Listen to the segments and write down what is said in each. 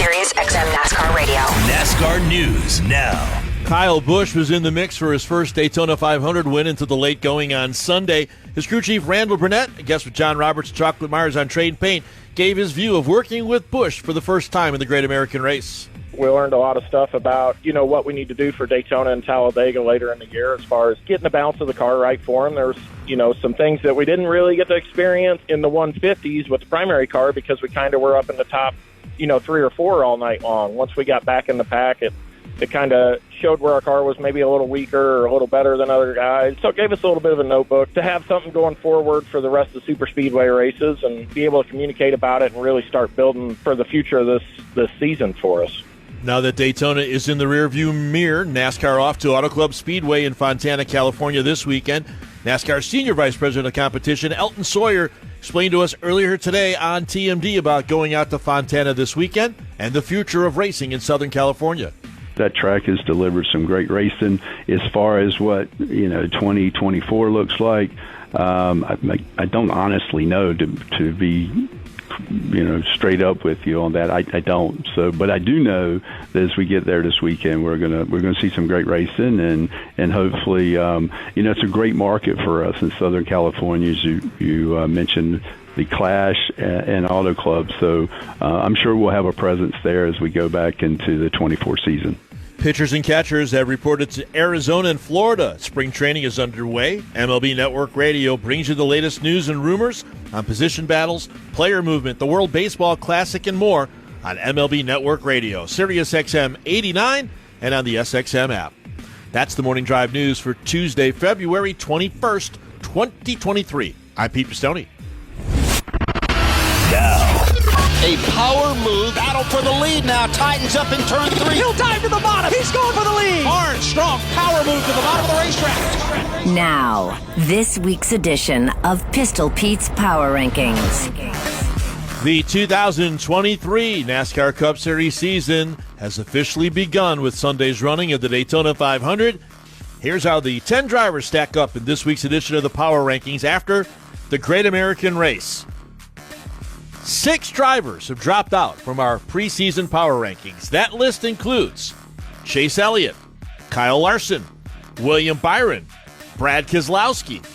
Sirius XM NASCAR Radio. NASCAR News now. Kyle Busch was in the mix for his first Daytona 500 win into the late going on Sunday. His crew chief, Randall Burnett, a guest with John Roberts and Chocolate Myers on Trade Paint, gave his view of working with Busch for the first time in the Great American Race. We learned a lot of stuff about, what we need to do for Daytona and Talladega later in the year as far as getting the balance of the car right for him. There's, some things that we didn't really get to experience in the 150s with the primary car because we kind of were up in the top, 3 or 4 all night long. Once we got back in the pack, it kind of showed where our car was maybe a little weaker or a little better than other guys. So it gave us a little bit of a notebook to have something going forward for the rest of the super speedway races and be able to communicate about it and really start building for the future of this season for us. Now that Daytona is in the rearview mirror, NASCAR off to Auto Club Speedway in Fontana, California this weekend. NASCAR Senior Vice President of Competition, Elton Sawyer, explained to us earlier today on TMD about going out to Fontana this weekend and the future of racing in Southern California. That track has delivered some great racing. As far as what 2024 looks like, I don't honestly know to be straight up with you on that. I don't. So, but I do know that as we get there this weekend, we're gonna see some great racing and hopefully it's a great market for us in Southern California. As you mentioned, the Clash and Auto Club. So I'm sure we'll have a presence there as we go back into the 24 season. Pitchers and catchers have reported to Arizona and Florida. Spring training is underway. MLB Network Radio brings you the latest news and rumors on position battles, player movement, the World Baseball Classic, and more on MLB Network Radio, Sirius XM 89, and on the SXM app. That's the Morning Drive News for Tuesday, February 21st, 2023. I'm Pete Pistone. Now, a power move. Battle for the lead now. Tightens up in turn 3. He'll dive to the bottom. He's going for the lead. Hard, strong power move to the bottom of the racetrack. Now, this week's edition of Pistol Pete's Power Rankings. The 2023 NASCAR Cup Series season has officially begun with Sunday's running of the Daytona 500. Here's how the 10 drivers stack up in this week's edition of the Power Rankings after the Great American Race. 6 drivers have dropped out from our preseason power rankings. That list includes Chase Elliott, Kyle Larson, William Byron, Brad Keselowski,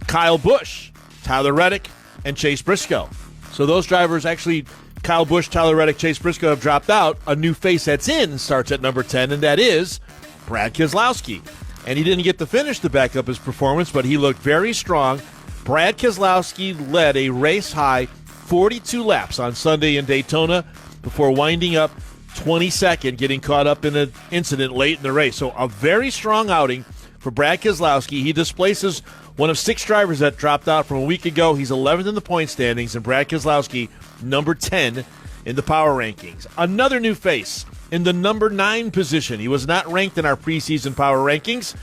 Kyle Busch, Tyler Reddick, and Chase Briscoe. So those drivers, actually, Kyle Busch, Tyler Reddick, Chase Briscoe have dropped out. A new face that's in starts at number 10, and that is Brad Keselowski. And he didn't get to finish to back up his performance, but he looked very strong. Brad Keselowski led a race-high 42 laps on Sunday in Daytona before winding up 22nd, getting caught up in an incident late in the race. So a very strong outing for Brad Keselowski. He displaces one of 6 drivers that dropped out from a week ago. He's 11th in the point standings, and Brad Keselowski, number 10 in the power rankings. Another new face in the number 9 position. He was not ranked in our preseason power rankings.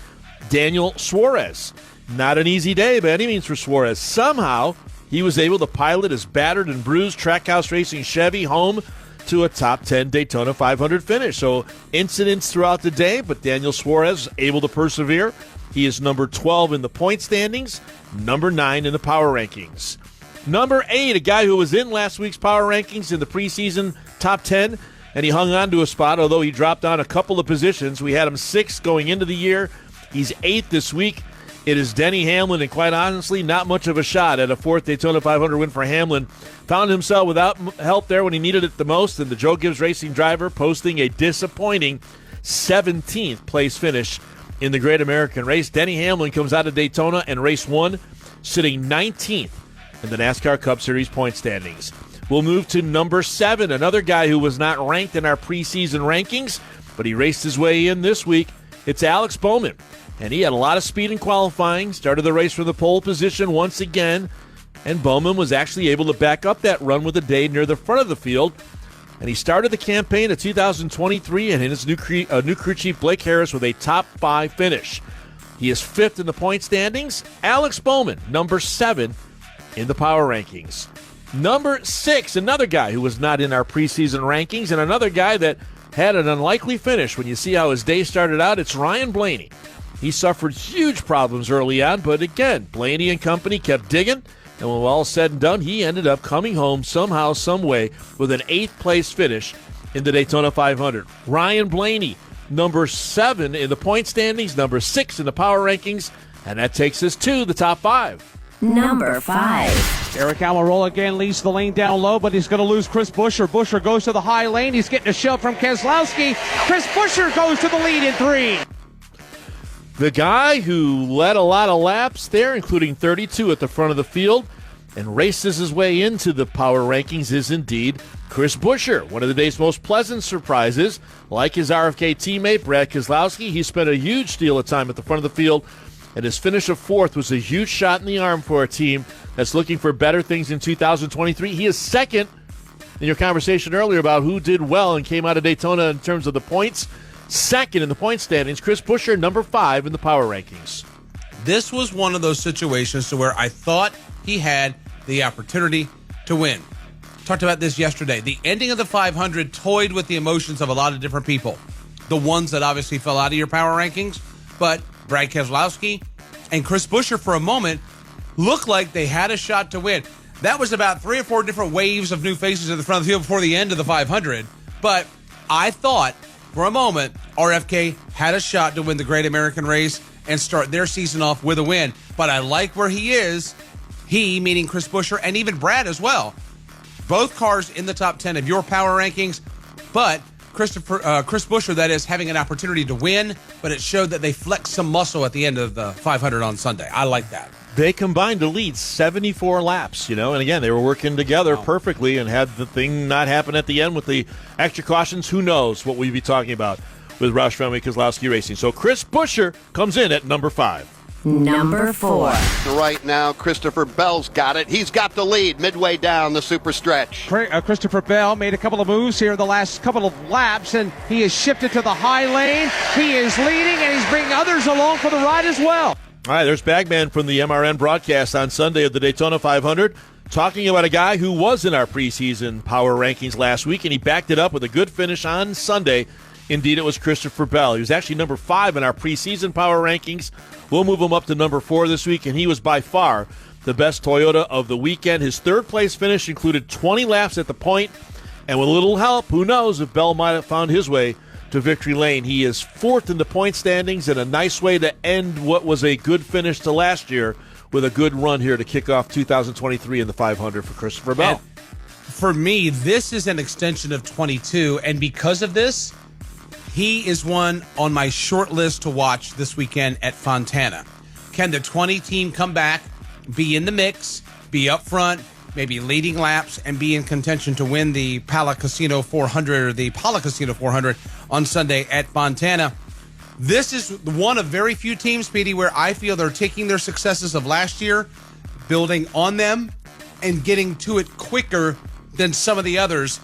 Daniel Suarez. Not an easy day by any means for Suarez. Somehow, he was able to pilot his battered and bruised Trackhouse Racing Chevy home to a top 10 Daytona 500 finish. So incidents throughout the day, but Daniel Suarez able to persevere. He is number 12 in the point standings, number 9 in the power rankings. Number 8, a guy who was in last week's power rankings in the preseason top 10, and he hung on to a spot, although he dropped down a couple of positions. We had him 6th going into the year. He's 8th this week. It is Denny Hamlin, and quite honestly, not much of a shot at a 4th Daytona 500 win for Hamlin. Found himself without help there when he needed it the most, and the Joe Gibbs Racing driver posting a disappointing 17th place finish in the Great American Race. Denny Hamlin comes out of Daytona and race 1, sitting 19th in the NASCAR Cup Series point standings. We'll move to number 7, another guy who was not ranked in our preseason rankings, but he raced his way in this week. It's Alex Bowman. And he had a lot of speed in qualifying, started the race from the pole position once again, and Bowman was actually able to back up that run with a day near the front of the field. And he started the campaign of 2023 and his new crew chief Blake Harris with a top 5 finish. He is 5th in the point standings. Alex Bowman, number 7 in the power rankings. Number 6, another guy who was not in our preseason rankings, and another guy that had an unlikely finish when you see how his day started out. It's Ryan Blaney. He suffered huge problems early on, but again, Blaney and company kept digging, and when all said and done, he ended up coming home somehow, some way, with an 8th place finish in the Daytona 500. Ryan Blaney, number 7 in the point standings, number 6 in the power rankings, and that takes us to the top 5. Number 5. Eric Almirola again leads the lane down low, but he's going to lose Chris Buescher. Buescher goes to the high lane. He's getting a shove from Keselowski. Chris Buescher goes to the lead in 3. The guy who led a lot of laps there, including 32 at the front of the field, and races his way into the power rankings is indeed Chris Buescher, one of the day's most pleasant surprises. Like his RFK teammate, Brad Keselowski, he spent a huge deal of time at the front of the field, and his finish of 4th was a huge shot in the arm for a team that's looking for better things in 2023. He is 2nd in your conversation earlier about who did well and came out of Daytona in terms of the points. 2nd in the point standings. Chris Buescher, number 5 in the power rankings. This was one of those situations to where I thought he had the opportunity to win. Talked about this yesterday. The ending of the 500 toyed with the emotions of a lot of different people. The ones that obviously fell out of your power rankings, but Brad Keselowski and Chris Buescher for a moment looked like they had a shot to win. That was about 3 or 4 different waves of new faces at the front of the field before the end of the 500. But I thought for a moment RFK had a shot to win the Great American Race and start their season off with a win. But I like where he is. He, meaning Chris Buescher, and even Brad as well. Both cars in the top 10 of your power rankings, but Chris Buescher, that is, having an opportunity to win, but it showed that they flexed some muscle at the end of the 500 on Sunday. I like that. They combined to lead 74 laps, and again, they were working together perfectly, and had the thing not happen at the end with the extra cautions, who knows what we'd be talking about with Roush Fenway Keselowski Racing. So Chris Buescher comes in at number 5. Number 4. Right now, Christopher Bell's got it. He's got the lead midway down the super stretch. Christopher Bell made a couple of moves here the last couple of laps, and he has shifted to the high lane. He is leading, and he's bringing others along for the ride as well. All right, there's Bagman from the MRN broadcast on Sunday of the Daytona 500, talking about a guy who was in our preseason power rankings last week, and he backed it up with a good finish on Sunday. Indeed, it was Christopher Bell. He was actually number 5 in our preseason power rankings. We'll move him up to number 4 this week, and he was by far the best Toyota of the weekend. His third-place finish included 20 laps at the point, and with a little help, who knows if Bell might have found his way to victory lane. He is 4th in the point standings, and a nice way to end what was a good finish to last year with a good run here to kick off 2023 in the 500 for Christopher Bell. And for me, this is an extension of 22, and because of this, he is one on my short list to watch this weekend at Fontana. Can the 20 team come back, be in the mix, be up front, maybe leading laps, and be in contention to win the Pala Casino 400 or the Pala Casino 400 on Sunday at Fontana? This is one of very few teams, Speedy, where I feel they're taking their successes of last year, building on them, and getting to it quicker than some of the others.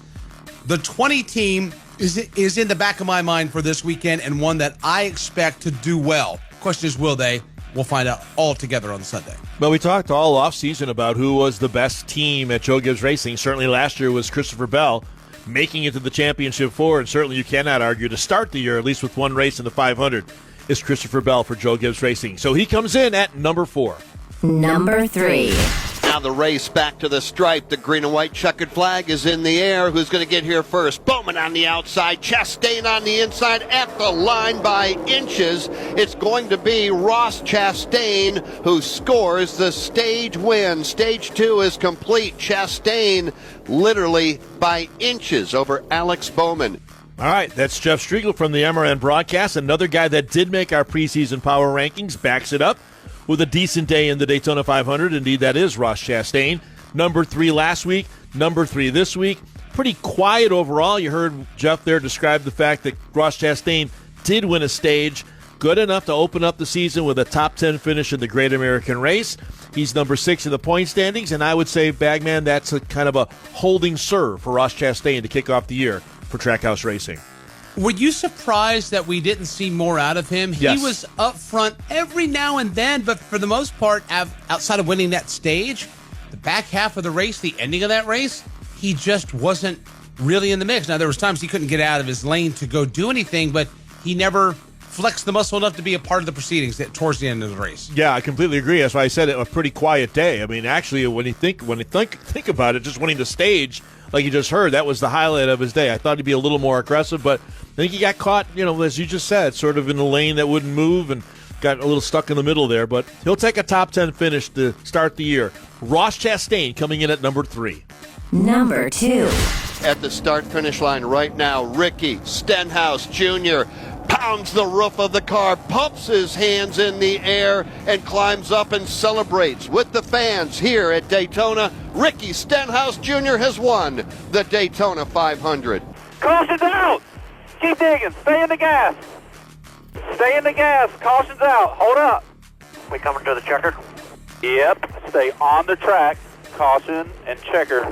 The 20 team is in the back of my mind for this weekend, and one that I expect to do well. Question is, will they? We'll find out all together on Sunday. Well, we talked all offseason about who was the best team at Joe Gibbs Racing. Certainly last year was Christopher Bell, making it to the championship 4, and certainly you cannot argue to start the year, at least with one race in the 500, is Christopher Bell for Joe Gibbs Racing. So he comes in at number 4. Number 3. Now the race back to the stripe. The green and white checkered flag is in the air. Who's going to get here first? Bowman on the outside. Chastain on the inside at the line by inches. It's going to be Ross Chastain who scores the stage win. Stage 2 is complete. Chastain literally by inches over Alex Bowman. All right, that's Jeff Striegel from the MRN broadcast. Another guy that did make our preseason power rankings, backs it up with a decent day in the Daytona 500. Indeed, that is Ross Chastain. Number 3 last week, number 3 this week. Pretty quiet overall. You heard Jeff there describe the fact that Ross Chastain did win a stage, good enough to open up the season with a top 10 finish in the Great American Race. He's number 6 in the point standings, and I would say, Bagman, that's a kind of a holding serve for Ross Chastain to kick off the year for Trackhouse Racing. Were you surprised that we didn't see more out of him? Yes. He was up front every now and then, but for the most part, outside of winning that stage, the back half of the race, the ending of that race, he just wasn't really in the mix. Now, there was times he couldn't get out of his lane to go do anything, but he never flexed the muscle enough to be a part of the proceedings towards the end of the race. Yeah, I completely agree. That's why I said it, a pretty quiet day. I mean, actually, when you think about it, just winning the stage like you just heard, that was the highlight of his day. I thought he'd be a little more aggressive, but I think he got caught, as you just said, sort of in the lane that wouldn't move and got a little stuck in the middle there. But he'll take a top 10 finish to start the year. Ross Chastain coming in at number 3. Number 2. At the start-finish line right now, Ricky Stenhouse Jr. pounds the roof of the car, pumps his hands in the air, and climbs up and celebrates with the fans here at Daytona. Ricky Stenhouse Jr. has won the Daytona 500. Caution's out! Keep digging. Stay in the gas. Stay in the gas. Caution's out. Hold up. We coming to the checker? Yep. Stay on the track. Caution and checker.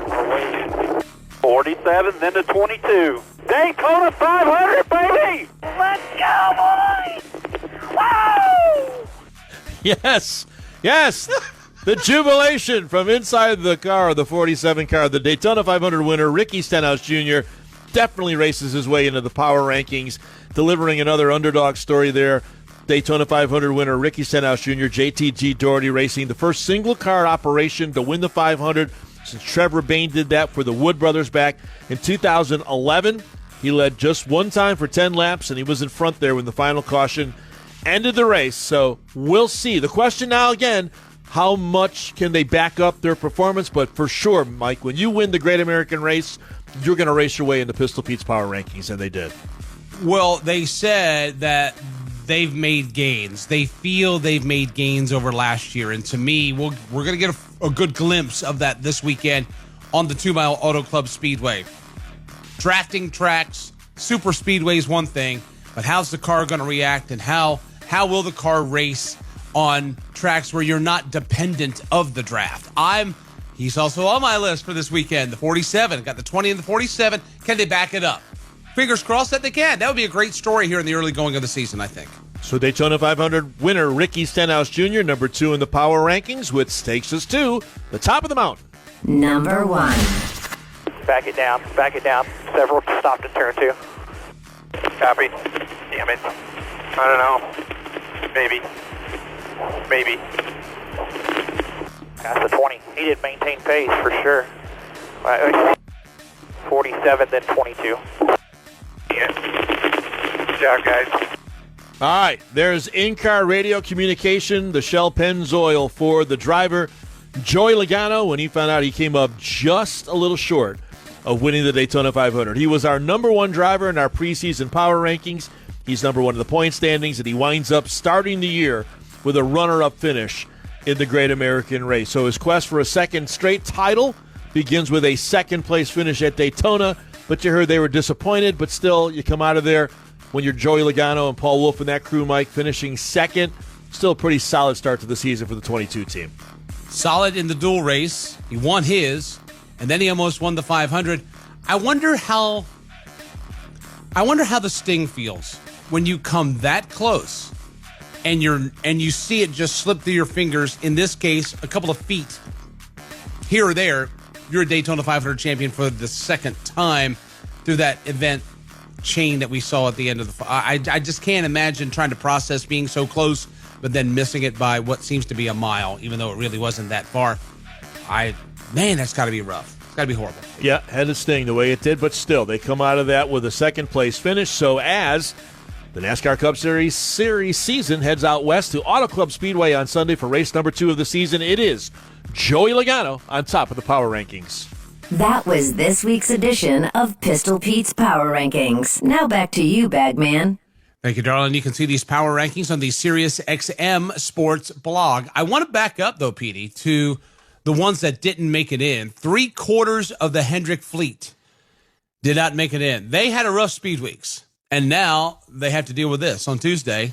47, then to 22. Daytona 500, baby! Let's go, boys! Woo! Yes. The jubilation from inside the car, the 47 car, the Daytona 500 winner, Ricky Stenhouse Jr., definitely races his way into the power rankings, delivering another underdog story there. Daytona 500 winner Ricky Stenhouse Jr., JTG Doherty racing the first single-car operation to win the 500 since Trevor Bayne did that for the Wood brothers back in 2011. He led just one time for 10 laps, and he was in front there when the final caution ended the race. So we'll see. The question now again, how much can they back up their performance? But for sure, Mike, when you win the Great American Race, you're going to race your way into Pistol Pete's power rankings, and they did. Well, they said that they've made gains. They feel they've made gains over last year. And to me, we're going to get a good glimpse of that this weekend on the 2 Mile Auto Club Speedway. Drafting tracks, super speedway is one thing, but how's the car going to react, and how will the car race on tracks where you're not dependent of the draft? He's also on my list for this weekend, the 47. Got the 20 and the 47. Can they back it up? Fingers crossed that they can. That would be a great story here in the early going of the season, I think. So Daytona 500 winner Ricky Stenhouse Jr., number 2 in the power rankings, which takes us to the top of the mountain. Number 1. Back it down. Several stopped at turn 2. Copy. Damn it. I don't know. Maybe. Past the 20. He did maintain pace for sure. 47, then 22. Yeah. Good job, guys. All right, there's in-car radio communication, the Shell Pennzoil for the driver, Joey Logano, when he found out he came up just a little short of winning the Daytona 500. He was our number 1 driver in our preseason power rankings. He's number 1 in the point standings, and he winds up starting the year with a runner-up finish in the Great American Race. So his quest for a second straight title begins with a second-place finish at Daytona, but you heard they were disappointed, but still, you come out of there when you're Joey Logano and Paul Wolfe and that crew, Mike, finishing second. Still a pretty solid start to the season for the 22 team. Solid in the dual race. He won his, and then he almost won the 500. I wonder how the sting feels when you come that close and you see it just slip through your fingers. In this case, a couple of feet here or there. You're a Daytona 500 champion for the second time through that event chain that we saw at the end of the. I just can't imagine trying to process being so close, but then missing it by what seems to be a mile, even though it really wasn't that far. That's got to be rough. It's got to be horrible. Yeah, had to sting the way it did, but still, they come out of that with a second-place finish. So as the NASCAR Cup Series season heads out west to Auto Club Speedway on Sunday for race number 2 of the season, it is Joey Logano on top of the power rankings. That was this week's edition of Pistol Pete's Power Rankings. Now back to you, Bagman. Thank you, darling. You can see these power rankings on the SiriusXM Sports blog. I want to back up, though, Petey, to the ones that didn't make it in. 3/4 of the Hendrick fleet did not make it in. They had a rough speed weeks, and now they have to deal with this on Tuesday.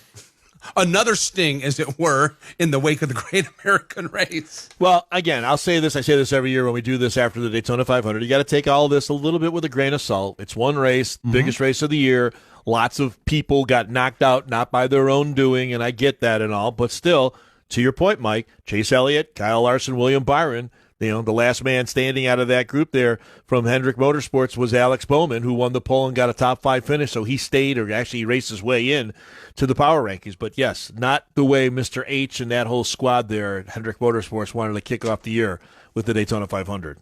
Another sting, as it were, in the wake of the Great American Race. Well, again, I say this every year when we do this after the Daytona 500. You got to take all this a little bit with a grain of salt. It's one race, biggest race of the year. Lots of people got knocked out, not by their own doing, and I get that and all. But still, to your point, Mike, Chase Elliott, Kyle Larson, William Byron, the last man standing out of that group there from Hendrick Motorsports was Alex Bowman, who won the pole and got a top 5 finish. So he stayed, or actually raced his way in to the power rankings. But yes, not the way Mr. H and that whole squad there at Hendrick Motorsports wanted to kick off the year with the Daytona 500.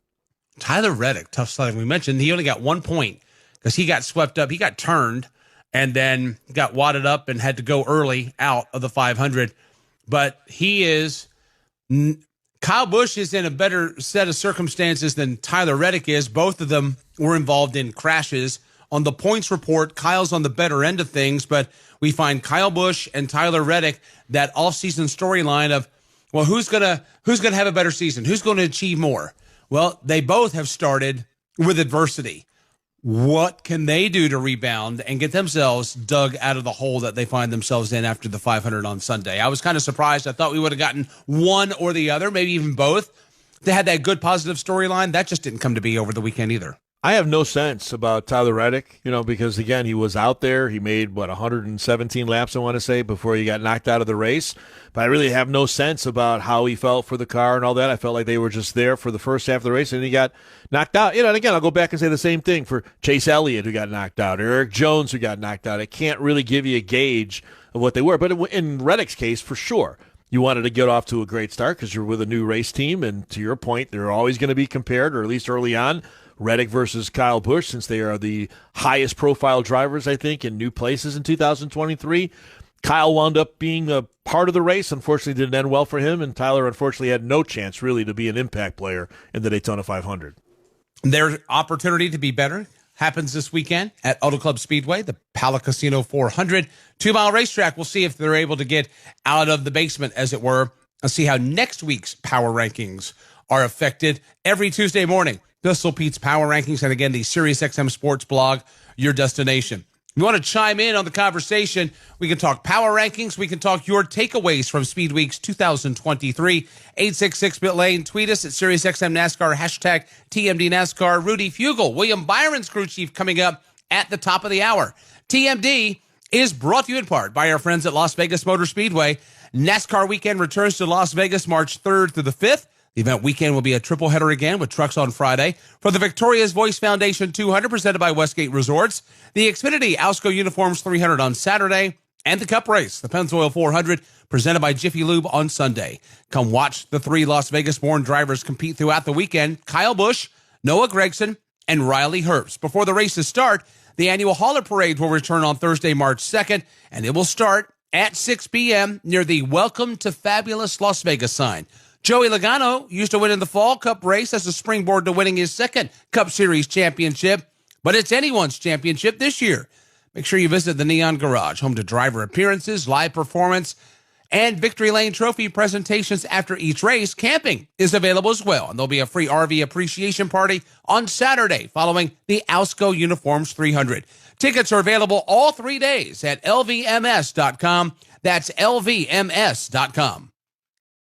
Tyler Reddick, tough sledding. We mentioned he only got 1 point because he got swept up. He got turned and then got wadded up and had to go early out of the 500. But Kyle Busch is in a better set of circumstances than Tyler Reddick is. Both of them were involved in crashes. On the points report, Kyle's on the better end of things, but we find Kyle Busch and Tyler Reddick, that off-season storyline of, well, who's gonna have a better season? Who's going to achieve more? Well, they both have started with adversity. What can they do to rebound and get themselves dug out of the hole that they find themselves in after the 500 on Sunday? I was kind of surprised. I thought we would have gotten one or the other, maybe even both. They had that good positive storyline. That just didn't come to be over the weekend either. I have no sense about Tyler Reddick, because, again, he was out there. He made, 117 laps, I want to say, before he got knocked out of the race. But I really have no sense about how he felt for the car and all that. I felt like they were just there for the first half of the race, and he got knocked out. And again, I'll go back and say the same thing for Chase Elliott, who got knocked out, or Eric Jones, who got knocked out. I can't really give you a gauge of what they were. But in Reddick's case, for sure, you wanted to get off to a great start because you're with a new race team. And to your point, they're always going to be compared, or at least early on, Reddick versus Kyle Busch, since they are the highest profile drivers, I think, in new places in 2023. Kyle wound up being a part of the race. Unfortunately, didn't end well for him, and Tyler, unfortunately, had no chance really to be an impact player in the Daytona 500. Their opportunity to be better happens this weekend at Auto Club Speedway, the Pala Casino 400 2-mile racetrack. We'll see if they're able to get out of the basement, as it were, and see how next week's power rankings are affected every Tuesday morning. Pistol Pete's Power Rankings, and again, the SiriusXM Sports blog, your destination. If you want to chime in on the conversation, we can talk power rankings. We can talk your takeaways from Speed Weeks 2023. 866-BIT-LANE. Tweet us at SiriusXM NASCAR, hashtag TMD NASCAR. Rudy Fugle, William Byron's crew chief, coming up at the top of the hour. TMD is brought to you in part by our friends at Las Vegas Motor Speedway. NASCAR weekend returns to Las Vegas March 3rd through the 5th. The event weekend will be a triple header again with trucks on Friday. For the Victoria's Voice Foundation 200, presented by Westgate Resorts. The Xfinity Alsco Uniforms 300 on Saturday. And the Cup Race, the Pennzoil 400, presented by Jiffy Lube on Sunday. Come watch the three Las Vegas-born drivers compete throughout the weekend. Kyle Busch, Noah Gragson, and Riley Herbst. Before the races start, the annual Hauler Parade will return on Thursday, March 2nd, and it will start at 6 p.m. near the Welcome to Fabulous Las Vegas sign. Joey Logano used to win in the Fall Cup race as a springboard to winning his second Cup Series championship, but it's anyone's championship this year. Make sure you visit the Neon Garage, home to driver appearances, live performance, and Victory Lane Trophy presentations after each race. Camping is available as well, and there'll be a free RV appreciation party on Saturday following the Alsco Uniforms 300. Tickets are available all 3 days at LVMS.com. That's LVMS.com.